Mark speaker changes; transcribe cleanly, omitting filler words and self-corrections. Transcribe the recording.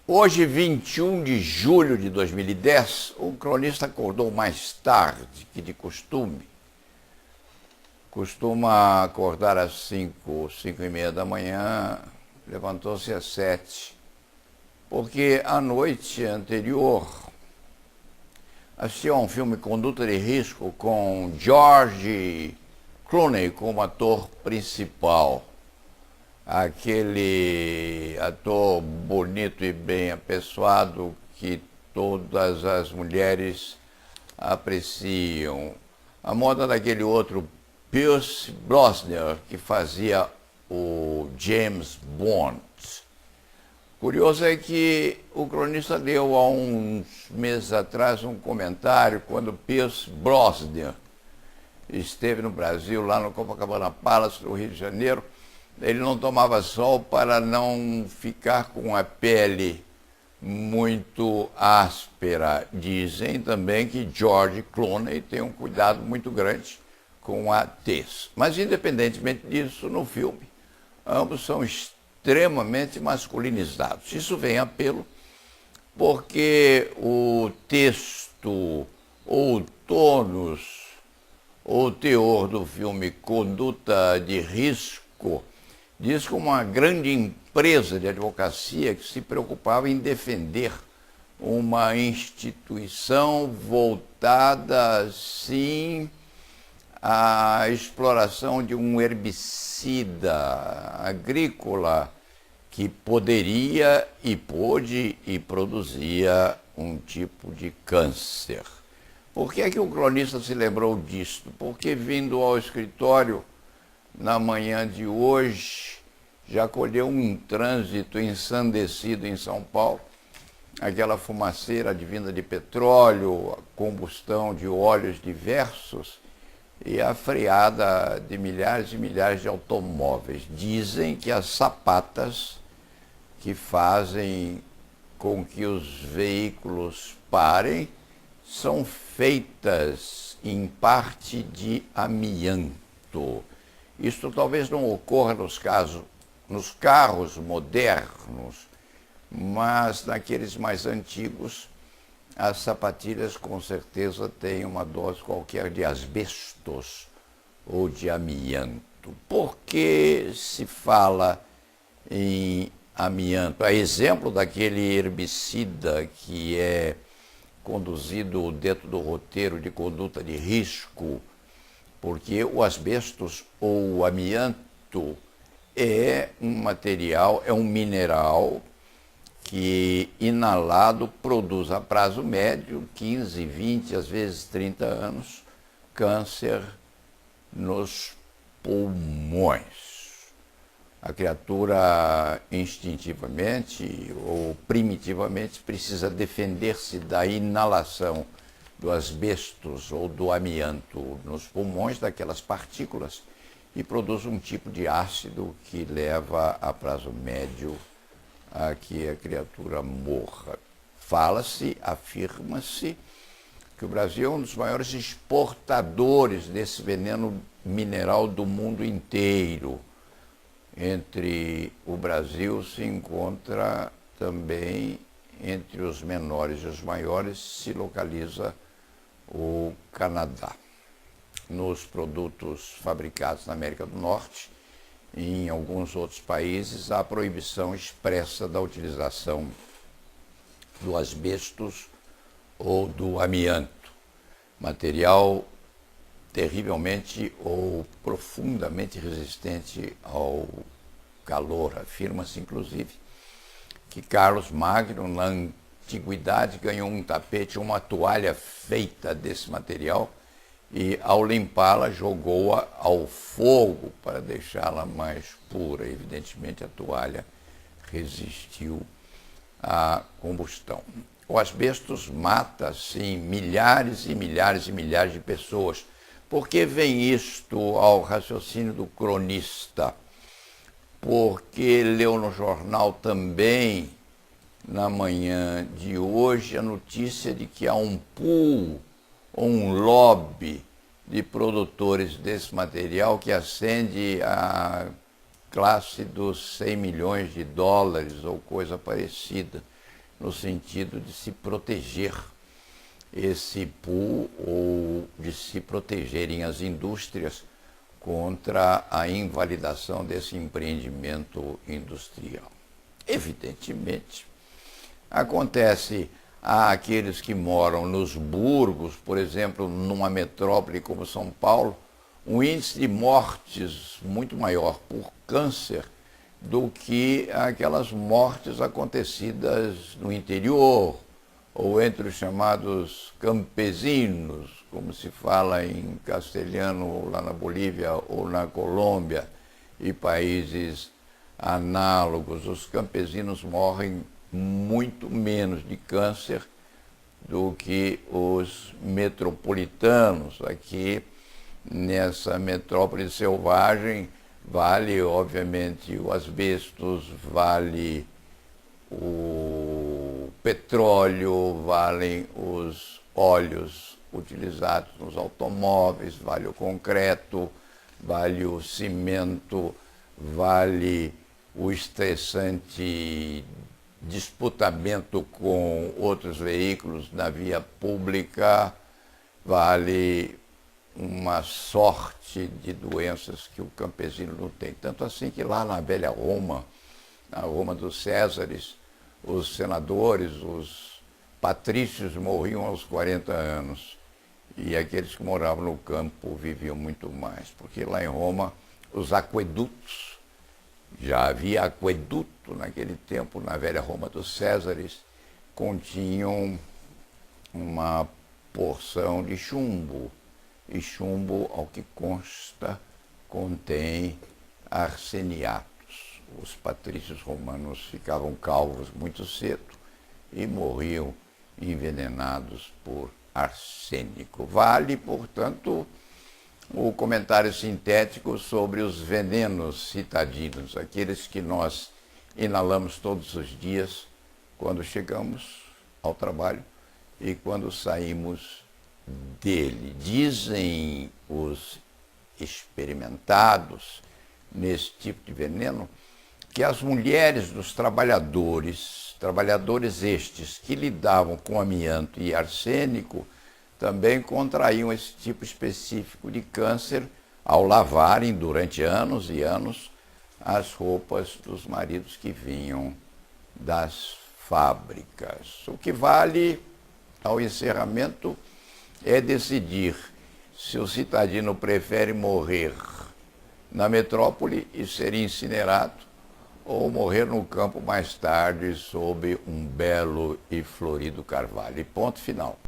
Speaker 1: Hoje, 21 de julho de 2010, o cronista acordou mais tarde que de costume. Costuma acordar às 5h30 da manhã, levantou-se às 7, porque a noite anterior assistiu a um filme Conduta de Risco com George Clooney como ator principal. Aquele ator bonito e bem apessoado que todas as mulheres apreciam. A moda daquele outro Pierce Brosnan, que fazia o James Bond. Curioso é que o cronista deu há uns meses atrás um comentário quando Pierce Brosnan esteve no Brasil, lá no Copacabana Palace, no Rio de Janeiro. Ele não tomava sol para não ficar com a pele muito áspera. Dizem também que George Clooney tem um cuidado muito grande com a tez. Mas, independentemente disso, no filme, ambos são extremamente masculinizados. Isso vem a pelo porque o texto, ou o tônus, ou o teor do filme Conduta de Risco diz que uma grande empresa de advocacia que se preocupava em defender uma instituição voltada, sim, à exploração de um herbicida agrícola que poderia e pôde e produzia um tipo de câncer. Por que é que o cronista se lembrou disto? Porque vindo ao escritório na manhã de hoje, já colheu um trânsito ensandecido em São Paulo, aquela fumaceira advinda de petróleo, a combustão de óleos diversos e a freada de milhares e milhares de automóveis. Dizem que as sapatas que fazem com que os veículos parem são feitas em parte de amianto. Isto talvez não ocorra nos carros modernos, mas naqueles mais antigos, as sapatilhas com certeza têm uma dose qualquer de asbestos ou de amianto. Por que se fala em amianto? A exemplo daquele herbicida que é conduzido dentro do roteiro de conduta de risco, porque o asbestos ou o amianto é um material, é um mineral que inalado produz a prazo médio, 15, 20, às vezes 30 anos, câncer nos pulmões. A criatura instintivamente ou primitivamente precisa defender-se da inalação do asbestos ou do amianto nos pulmões, daquelas partículas, e produz um tipo de ácido que leva a prazo médio a que a criatura morra. Fala-se, afirma-se, que o Brasil é um dos maiores exportadores desse veneno mineral do mundo inteiro. Entre o Brasil se encontra também, entre os menores e os maiores, se localiza o Canadá. Nos produtos fabricados na América do Norte e em alguns outros países, há proibição expressa da utilização do asbestos ou do amianto, material terrivelmente ou profundamente resistente ao calor. Afirma-se, inclusive, que Carlos Magno, na antiguidade, ganhou um tapete, uma toalha feita desse material e, ao limpá-la, jogou-a ao fogo para deixá-la mais pura. Evidentemente, a toalha resistiu à combustão. O asbestos mata, sim, milhares e milhares e milhares de pessoas. Por que vem isto ao raciocínio do cronista? Porque leu no jornal também, na manhã de hoje, a notícia de que há um pool, um lobby de produtores desse material que ascende à classe dos 100 milhões de dólares ou coisa parecida. no sentido de se proteger esse pool ou de se protegerem as indústrias contra a invalidação desse empreendimento industrial. Evidentemente, acontece àqueles que moram nos burgos, por exemplo, numa metrópole como São Paulo, um índice de mortes muito maior por câncer do que aquelas mortes acontecidas no interior ou entre os chamados campesinos, como se fala em castelhano lá na Bolívia ou na Colômbia e países análogos. Os campesinos morrem muito menos de câncer do que os metropolitanos. Aqui, nessa metrópole selvagem, vale, obviamente, o asbestos, vale o petróleo, valem os óleos utilizados nos automóveis, vale o concreto, vale o cimento, vale o estressante disputamento com outros veículos na via pública, vale uma sorte de doenças que o campesino não tem. Tanto assim que lá na velha Roma, na Roma dos Césares, os senadores, os patrícios morriam aos 40 anos e aqueles que moravam no campo viviam muito mais, porque lá em Roma os aquedutos, já havia aqueduto naquele tempo, na velha Roma dos Césares, continham uma porção de chumbo, e chumbo, ao que consta, contém arseniatos. Os patrícios romanos ficavam calvos muito cedo e morriam envenenados por arsênico. Vale, portanto, o comentário sintético sobre os venenos citadinos, aqueles que nós inalamos todos os dias quando chegamos ao trabalho e quando saímos dele. Dizem os experimentados nesse tipo de veneno que as mulheres dos trabalhadores estes que lidavam com amianto e arsênico, também contraíam esse tipo específico de câncer ao lavarem durante anos e anos as roupas dos maridos que vinham das fábricas. O que vale ao encerramento é decidir se o citadino prefere morrer na metrópole e ser incinerado ou morrer no campo mais tarde sob um belo e florido carvalho. E ponto final.